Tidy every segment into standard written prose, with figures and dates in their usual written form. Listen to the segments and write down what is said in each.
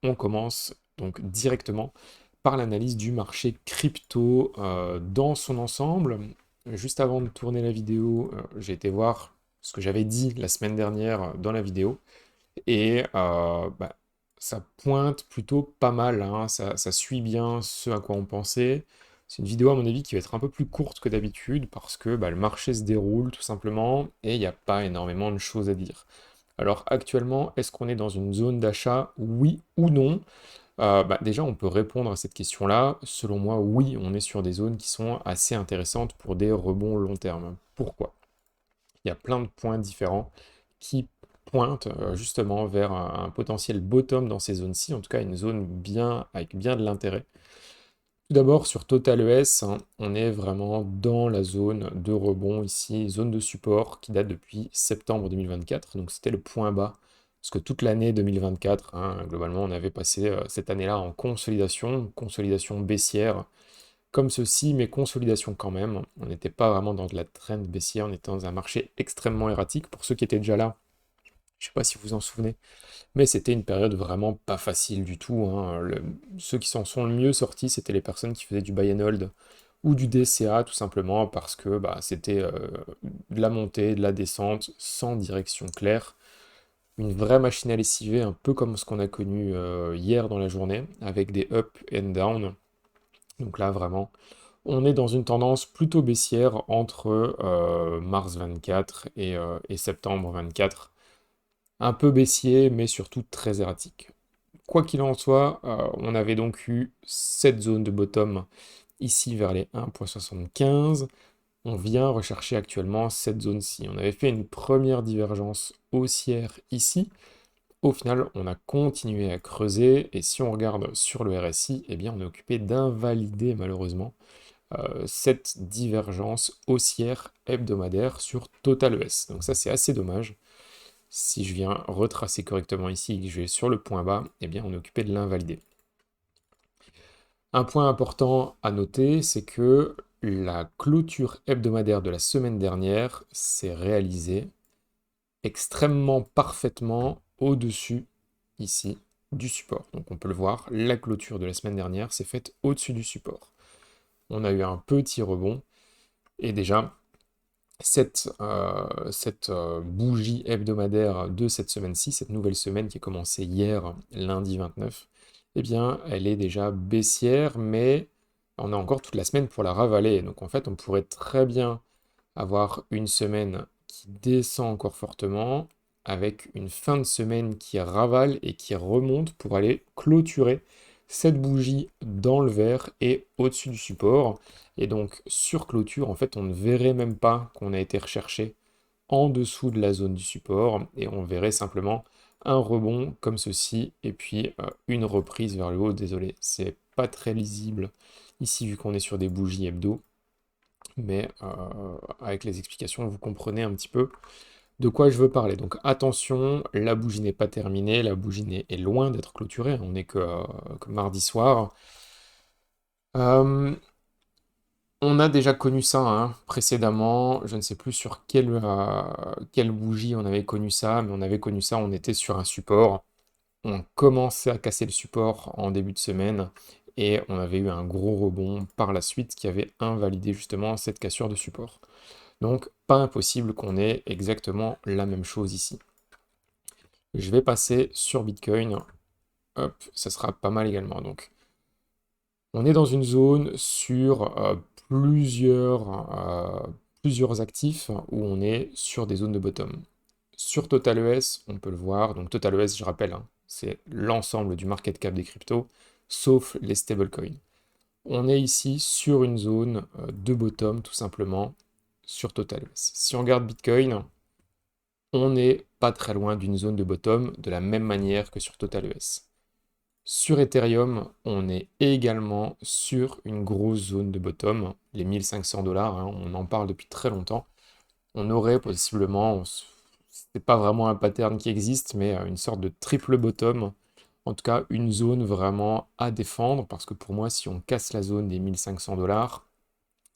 On commence donc directement par l'analyse du marché crypto dans son ensemble. Juste avant de tourner la vidéo, j'ai été voir ce que j'avais dit la semaine dernière dans la vidéo et ça pointe plutôt pas mal, hein, ça suit bien ce à quoi on pensait. C'est une vidéo à mon avis qui va être un peu plus courte que d'habitude parce que le marché se déroule tout simplement et il n'y a pas énormément de choses à dire. Alors actuellement, est-ce qu'on est dans une zone d'achat? Oui ou non? Déjà, on peut répondre à cette question-là. Selon moi, oui, on est sur des zones qui sont assez intéressantes pour des rebonds long terme. Pourquoi? Il y a plein de points différents qui pointent justement vers un potentiel bottom dans ces zones-ci, en tout cas une zone bien, avec bien de l'intérêt. Tout d'abord, sur Total ES, hein, on est vraiment dans la zone de rebond ici, zone de support qui date depuis septembre 2024, donc c'était le point bas, parce que toute l'année 2024, hein, globalement, on avait passé cette année-là en consolidation baissière, comme ceci, mais consolidation quand même. On n'était pas vraiment dans de la trend baissière, on était dans un marché extrêmement erratique. Pour ceux qui étaient déjà là, je ne sais pas si vous vous en souvenez, mais c'était une période vraiment pas facile du tout, hein. Ceux qui s'en sont le mieux sortis, c'était les personnes qui faisaient du buy and hold ou du DCA, tout simplement parce que c'était de la montée, de la descente, sans direction claire. Une vraie machine à lessiver, un peu comme ce qu'on a connu hier dans la journée, avec des up and down. Donc là, vraiment, on est dans une tendance plutôt baissière entre mars 24 et septembre 24. Un peu baissier, mais surtout très erratique. Quoi qu'il en soit, on avait donc eu cette zone de bottom ici vers les 1,75. On vient rechercher actuellement cette zone-ci. On avait fait une première divergence haussière ici. Au final, on a continué à creuser et si on regarde sur le RSI, eh bien, on est occupé d'invalider malheureusement cette divergence haussière hebdomadaire sur Total ES. Donc ça, c'est assez dommage. Si je viens retracer correctement ici et que je vais sur le point bas, eh bien, on est occupé de l'invalider. Un point important à noter, c'est que la clôture hebdomadaire de la semaine dernière s'est réalisée extrêmement parfaitement au-dessus, ici, du support. Donc on peut le voir, la clôture de la semaine dernière s'est faite au-dessus du support. On a eu un petit rebond, et déjà, cette bougie hebdomadaire de cette semaine-ci, cette nouvelle semaine qui a commencé hier, lundi 29, eh bien, elle est déjà baissière, mais on a encore toute la semaine pour la ravaler. Donc en fait, on pourrait très bien avoir une semaine qui descend encore fortement, avec une fin de semaine qui ravale et qui remonte pour aller clôturer cette bougie dans le vert et au-dessus du support. Et donc sur clôture, en fait, on ne verrait même pas qu'on a été recherché en dessous de la zone du support et on verrait simplement un rebond comme ceci et puis une reprise vers le haut. Désolé, c'est pas très lisible ici vu qu'on est sur des bougies hebdo, mais avec les explications, vous comprenez un petit peu de quoi je veux parler. Donc attention, la bougie n'est pas terminée, la bougie est loin d'être clôturée, on n'est que mardi soir. Euh, on a déjà connu ça hein, précédemment, je ne sais plus sur quelle bougie on avait connu ça, mais on avait connu ça, on était sur un support, on commençait à casser le support en début de semaine, et on avait eu un gros rebond par la suite qui avait invalidé justement cette cassure de support. Donc, pas impossible qu'on ait exactement la même chose ici. Je vais passer sur Bitcoin. Hop, ça sera pas mal également. Donc, on est dans une zone sur plusieurs actifs où on est sur des zones de bottom. Sur Total ES, on peut le voir. Donc, Total ES, je rappelle, hein, c'est l'ensemble du market cap des cryptos, sauf les stablecoins. On est ici sur une zone de bottom, tout simplement, sur Total ES. Si on regarde Bitcoin, on n'est pas très loin d'une zone de bottom de la même manière que sur Total ES. Sur Ethereum, on est également sur une grosse zone de bottom, les 1500 $, hein, on en parle depuis très longtemps. On aurait possiblement, c'est pas vraiment un pattern qui existe, mais une sorte de triple bottom, en tout cas une zone vraiment à défendre, parce que pour moi, si on casse la zone des 1500 $,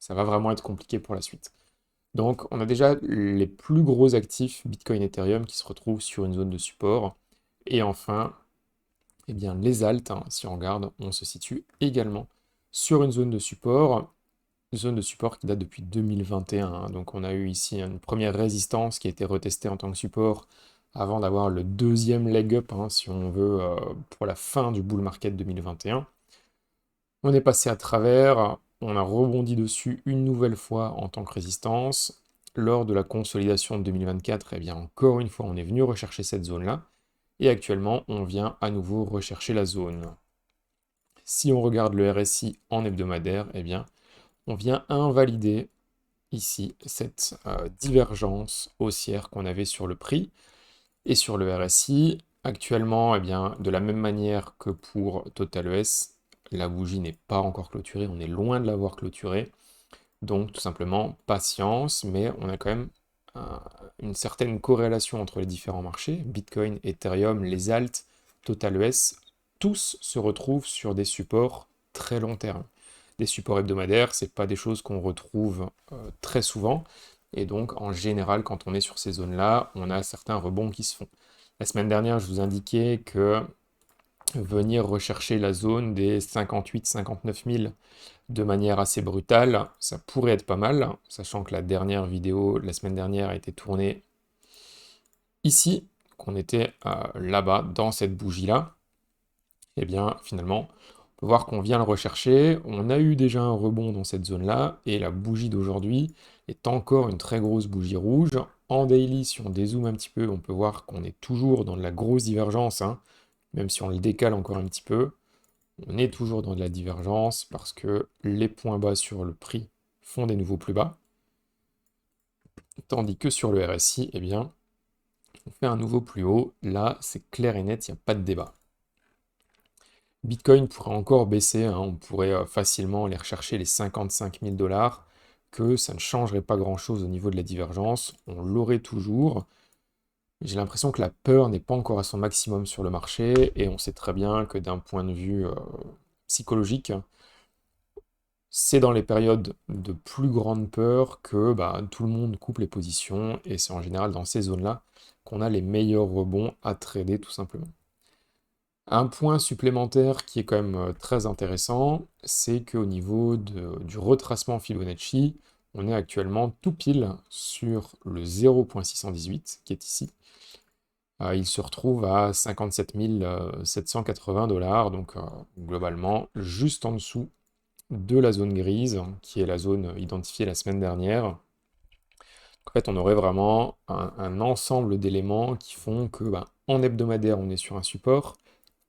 ça va vraiment être compliqué pour la suite. Donc on a déjà les plus gros actifs Bitcoin, Ethereum qui se retrouvent sur une zone de support. Et enfin, eh bien, les alts, hein, si on regarde, on se situe également sur une zone de support qui date depuis 2021, hein. Donc on a eu ici une première résistance qui a été retestée en tant que support avant d'avoir le deuxième leg up, hein, si on veut, pour la fin du bull market 2021. On est passé à travers, on a rebondi dessus une nouvelle fois en tant que résistance. Lors de la consolidation de 2024, eh bien encore une fois, on est venu rechercher cette zone-là. Et actuellement, on vient à nouveau rechercher la zone. Si on regarde le RSI en hebdomadaire, eh bien, on vient invalider ici cette divergence haussière qu'on avait sur le prix et sur le RSI. Actuellement, eh bien, de la même manière que pour Total ES, la bougie n'est pas encore clôturée, on est loin de l'avoir clôturée. Donc tout simplement patience, mais on a quand même une certaine corrélation entre les différents marchés. Bitcoin, Ethereum, les alts, Total ES, tous se retrouvent sur des supports très long terme. Des supports hebdomadaires, c'est pas des choses qu'on retrouve très souvent. Et donc en général, quand on est sur ces zones-là, on a certains rebonds qui se font. La semaine dernière, je vous indiquais que venir rechercher la zone des 58-59 000 de manière assez brutale, ça pourrait être pas mal, sachant que la dernière vidéo, la semaine dernière, a été tournée ici, qu'on était là-bas, dans cette bougie-là. Et bien finalement, on peut voir qu'on vient le rechercher, on a eu déjà un rebond dans cette zone-là, et la bougie d'aujourd'hui est encore une très grosse bougie rouge. En daily, si on dézoome un petit peu, on peut voir qu'on est toujours dans de la grosse divergence, hein, même si on le décale encore un petit peu. On est toujours dans de la divergence parce que les points bas sur le prix font des nouveaux plus bas, tandis que sur le RSI, eh bien, on fait un nouveau plus haut. Là, c'est clair et net, il n'y a pas de débat. Bitcoin pourrait encore baisser, hein, on pourrait facilement aller rechercher les 55 000 $, que ça ne changerait pas grand-chose au niveau de la divergence, on l'aurait toujours. J'ai l'impression que la peur n'est pas encore à son maximum sur le marché, et on sait très bien que d'un point de vue psychologique, c'est dans les périodes de plus grande peur que bah, tout le monde coupe les positions, et c'est en général dans ces zones-là qu'on a les meilleurs rebonds à trader tout simplement. Un point supplémentaire qui est quand même très intéressant, c'est qu'au niveau du retracement Fibonacci, on est actuellement tout pile sur le 0.618 qui est ici. Il se retrouve à 57 780 $, donc globalement juste en dessous de la zone grise, qui est la zone identifiée la semaine dernière. En fait, on aurait vraiment un ensemble d'éléments qui font que, bah, en hebdomadaire, on est sur un support.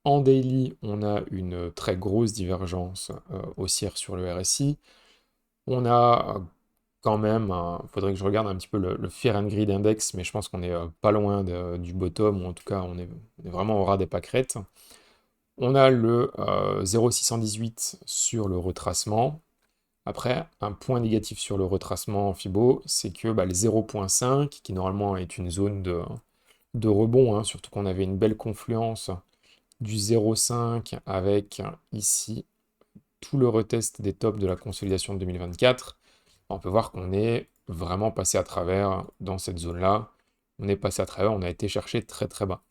En daily, on a une très grosse divergence haussière sur le RSI. On a quand même, il faudrait que je regarde un petit peu le Fear and Greed Index, mais je pense qu'on est pas loin du bottom, ou en tout cas, on est vraiment au ras des pâquerettes. On a le 0,618 sur le retracement. Après, un point négatif sur le retracement Fibo, c'est que bah, les 0.5, qui normalement est une zone de rebond, hein, surtout qu'on avait une belle confluence du 0,5 avec ici tout le retest des tops de la consolidation de 2024, on peut voir qu'on est vraiment passé à travers dans cette zone-là. On est passé à travers, on a été chercher très très bas.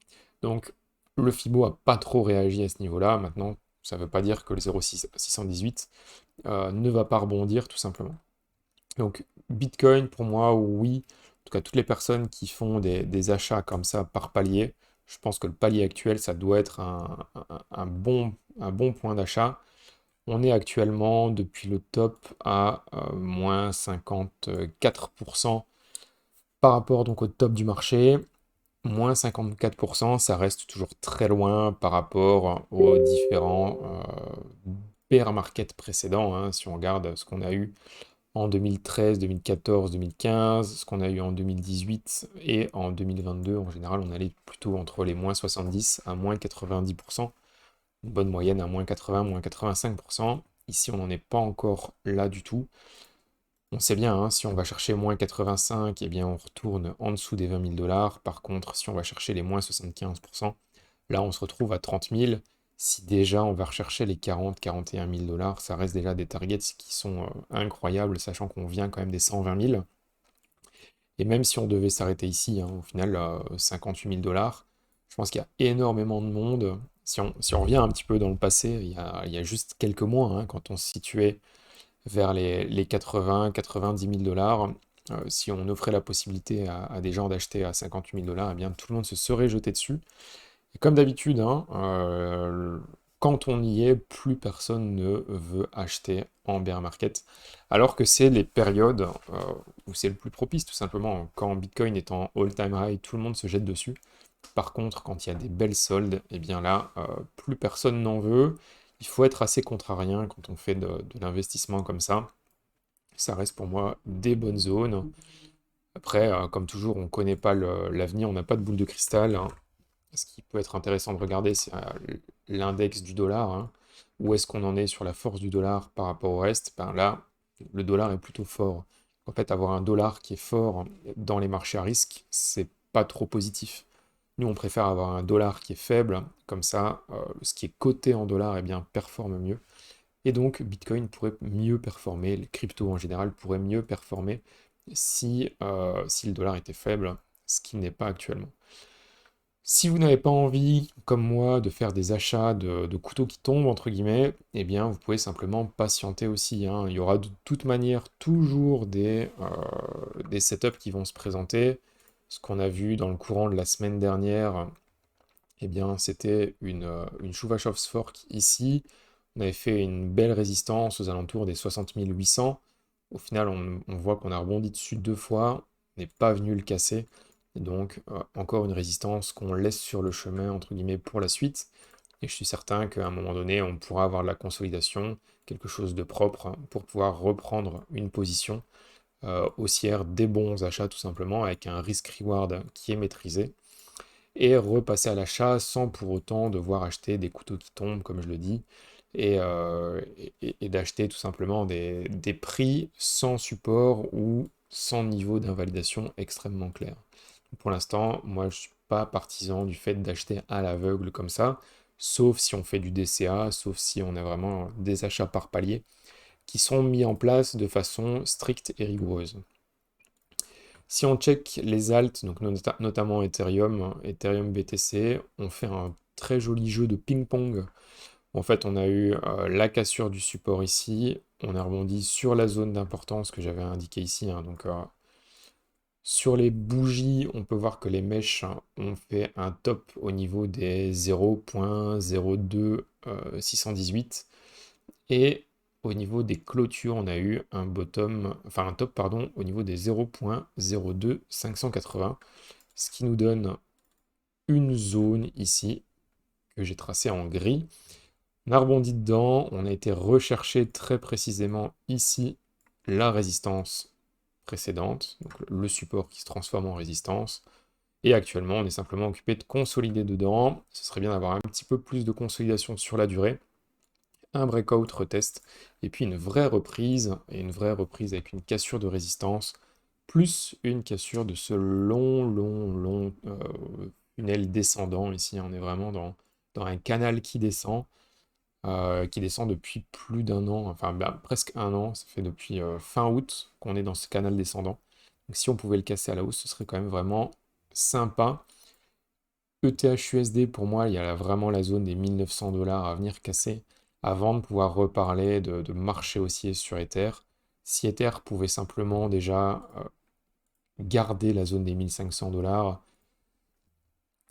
Donc le Fibo a pas trop réagi à ce niveau-là. Maintenant, ça ne veut pas dire que le 0,618 ne va pas rebondir tout simplement. Donc Bitcoin, pour moi, oui. En tout cas, toutes les personnes qui font des achats comme ça par palier, je pense que le palier actuel, ça doit être un bon point d'achat. On est actuellement, depuis le top, à moins 54% par rapport donc au top du marché. Moins 54%, ça reste toujours très loin par rapport aux différents bear market précédents, hein. Si on regarde ce qu'on a eu en 2013, 2014, 2015, ce qu'on a eu en 2018 et en 2022, en général, on allait plutôt entre les moins 70 à moins 90%. Une bonne moyenne à moins 80, moins 85%. Ici, on n'en est pas encore là du tout. On sait bien, hein, si on va chercher moins 85, eh bien on retourne en dessous des 20 000 $. Par contre, si on va chercher les moins 75%, là on se retrouve à 30 000. Si déjà on va rechercher les 40, 41 000 $, ça reste déjà des targets qui sont incroyables, sachant qu'on vient quand même des 120 000. Et même si on devait s'arrêter ici, hein, au final, 58 000 dollars, je pense qu'il y a énormément de monde. Si on revient un petit peu dans le passé, il y a juste quelques mois, hein, quand on se situait vers les 80, 90 000 dollars, si on offrait la possibilité à des gens d'acheter à 58 000 dollars, eh bien tout le monde se serait jeté dessus. Et comme d'habitude, hein, quand on y est, plus personne ne veut acheter en bear market, alors que c'est les périodes où c'est le plus propice, tout simplement. Quand Bitcoin est en all-time high, tout le monde se jette dessus. Par contre, quand il y a des belles soldes, eh bien là, plus personne n'en veut. Il faut être assez contrariant quand on fait de l'investissement comme ça. Ça reste pour moi des bonnes zones. Après, comme toujours, on ne connaît pas l'avenir, on n'a pas de boule de cristal, hein. Ce qui peut être intéressant de regarder, c'est l'index du dollar, hein. Où est-ce qu'on en est sur la force du dollar par rapport au reste? Ben là, le dollar est plutôt fort. En fait, avoir un dollar qui est fort dans les marchés à risque, c'est pas trop positif. Nous, on préfère avoir un dollar qui est faible, comme ça, ce qui est coté en dollars, eh bien, performe mieux. Et donc, Bitcoin pourrait mieux performer, les cryptos en général pourraient mieux performer si le dollar était faible, ce qui n'est pas actuellement. Si vous n'avez pas envie, comme moi, de faire des achats de couteaux qui tombent, entre guillemets, eh bien, vous pouvez simplement patienter aussi, hein. Il y aura de toute manière toujours des setups qui vont se présenter. Ce qu'on a vu dans le courant de la semaine dernière, eh bien, c'était une Chuvashov Fork ici. On avait fait une belle résistance aux alentours des 60 800. Au final, on voit qu'on a rebondi dessus deux fois, on n'est pas venu le casser. Et donc, encore une résistance qu'on laisse sur le chemin, entre guillemets, pour la suite. Et je suis certain qu'à un moment donné, on pourra avoir de la consolidation, quelque chose de propre, hein, pour pouvoir reprendre une position haussière, des bons achats tout simplement, avec un risk-reward qui est maîtrisé et repasser à l'achat sans pour autant devoir acheter des couteaux qui tombent, comme je le dis, et d'acheter tout simplement des prix sans support ou sans niveau d'invalidation extrêmement clair. Pour l'instant, moi je ne suis pas partisan du fait d'acheter à l'aveugle comme ça, sauf si on fait du DCA, sauf si on a vraiment des achats par palier qui sont mis en place de façon stricte et rigoureuse. Si on check les alts, donc notamment Ethereum, Ethereum BTC, on fait un très joli jeu de ping-pong. En fait, on a eu la cassure du support ici, on a rebondi sur la zone d'importance que j'avais indiqué ici, hein. Donc sur les bougies, on peut voir que les mèches ont fait un top au niveau des 0.02618 et au niveau des clôtures, on a eu un top pardon, au niveau des 0.02580, ce qui nous donne une zone ici que j'ai tracée en gris. On a rebondi dedans, on a été rechercher très précisément ici la résistance précédente, donc le support qui se transforme en résistance. Et actuellement, on est simplement occupé de consolider dedans. Ce serait bien d'avoir un petit peu plus de consolidation sur la durée, un breakout retest, et puis une vraie reprise, et une vraie reprise avec une cassure de résistance, plus une cassure de ce long tunnel descendant. Ici, on est vraiment dans un canal qui descend depuis plus d'un an, enfin presque un an, ça fait depuis fin août qu'on est dans ce canal descendant. Donc si on pouvait le casser à la hausse, ce serait quand même vraiment sympa. ETH-USD, pour moi, il y a vraiment la zone des 1900 dollars à venir casser avant de pouvoir reparler de marché haussier sur Ether. Si Ether pouvait simplement déjà garder la zone des 1500 dollars,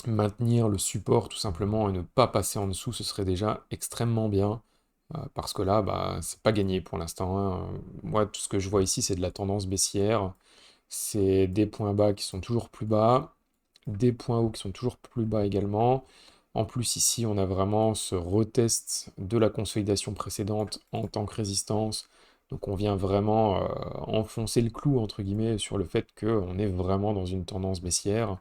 maintenir le support tout simplement et ne pas passer en dessous, ce serait déjà extrêmement bien. Parce que là, bah, c'est pas gagné pour l'instant, hein. Moi, tout ce que je vois ici, c'est de la tendance baissière. C'est des points bas qui sont toujours plus bas, des points hauts qui sont toujours plus bas également. En plus, ici, on a vraiment ce retest de la consolidation précédente en tant que résistance. Donc on vient vraiment enfoncer le clou, entre guillemets, sur le fait qu'on est vraiment dans une tendance baissière.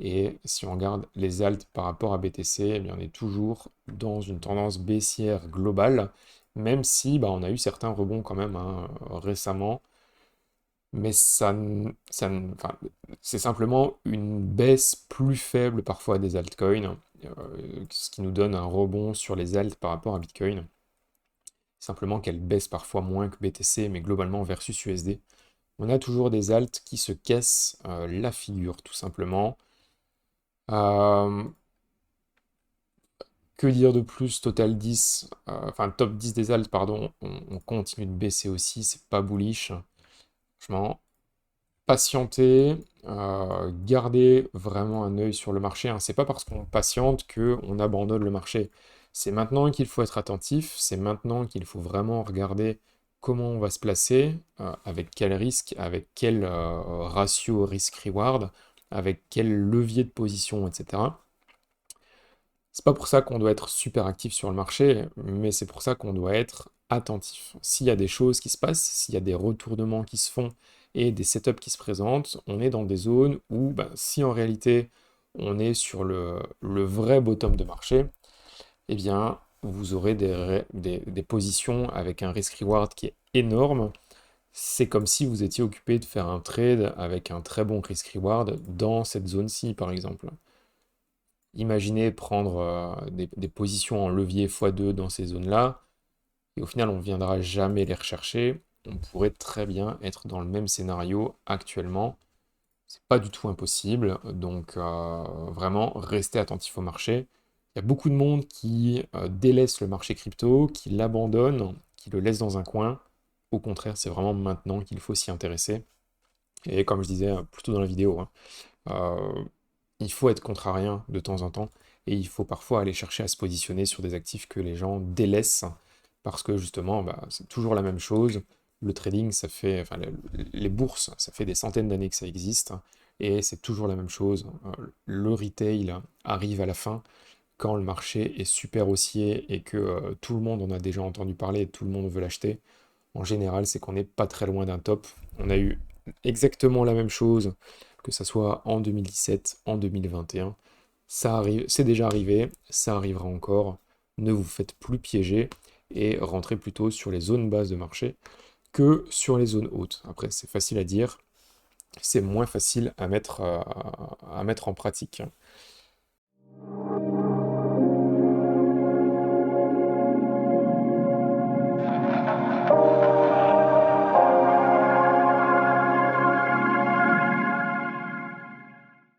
Et si on regarde les alts par rapport à BTC, eh bien, on est toujours dans une tendance baissière globale, même si bah, on a eu certains rebonds quand même, hein, récemment. Mais enfin, c'est simplement une baisse plus faible parfois des altcoins, ce qui nous donne un rebond sur les alts par rapport à Bitcoin. Simplement qu'elle baisse parfois moins que BTC, mais globalement versus USD, on a toujours des alts qui se cassent la figure, tout simplement. Euh, que dire de plus? Total 10, enfin top 10 des alts, pardon, on continue de baisser aussi, c'est pas bullish. Franchement, patienter, garder vraiment un œil sur le marché, hein. C'est pas parce qu'on patiente qu'on abandonne le marché. C'est maintenant qu'il faut être attentif, c'est maintenant qu'il faut vraiment regarder comment on va se placer, avec quel risque, avec quel ratio risque-reward, avec quel levier de position, etc. C'est pas pour ça qu'on doit être super actif sur le marché, mais c'est pour ça qu'on doit être attentif. S'il y a des choses qui se passent, s'il y a des retournements qui se font et des setups qui se présentent, on est dans des zones où, ben, si en réalité on est sur le vrai bottom de marché, eh bien vous aurez des positions avec un risk-reward qui est énorme. C'est comme si vous étiez occupé de faire un trade avec un très bon risk-reward dans cette zone-ci, par exemple. Imaginez prendre des positions en levier x2 dans ces zones-là, et au final, on ne viendra jamais les rechercher. On pourrait très bien être dans le même scénario actuellement. C'est pas du tout impossible, donc vraiment, restez attentif au marché. Il y a beaucoup de monde qui délaisse le marché crypto, qui l'abandonne, qui le laisse dans un coin. Au contraire, c'est vraiment maintenant qu'il faut s'y intéresser. Et comme je disais plus tôt dans la vidéo, hein, euh, il faut être contrariant de temps en temps et il faut parfois aller chercher à se positionner sur des actifs que les gens délaissent parce que justement, bah, c'est toujours la même chose. Le trading, ça fait, enfin, les bourses, ça fait des centaines d'années que ça existe et c'est toujours la même chose. Le retail arrive à la fin quand le marché est super haussier et que tout le monde en a déjà entendu parler et tout le monde veut l'acheter. En général, c'est qu'on n'est pas très loin d'un top. On a eu exactement la même chose, que ça soit en 2017, en 2021. Ça arrive, c'est déjà arrivé, ça arrivera encore. Ne vous faites plus piéger et rentrez plutôt sur les zones basses de marché que sur les zones hautes. Après, c'est facile à dire, c'est moins facile à mettre en pratique.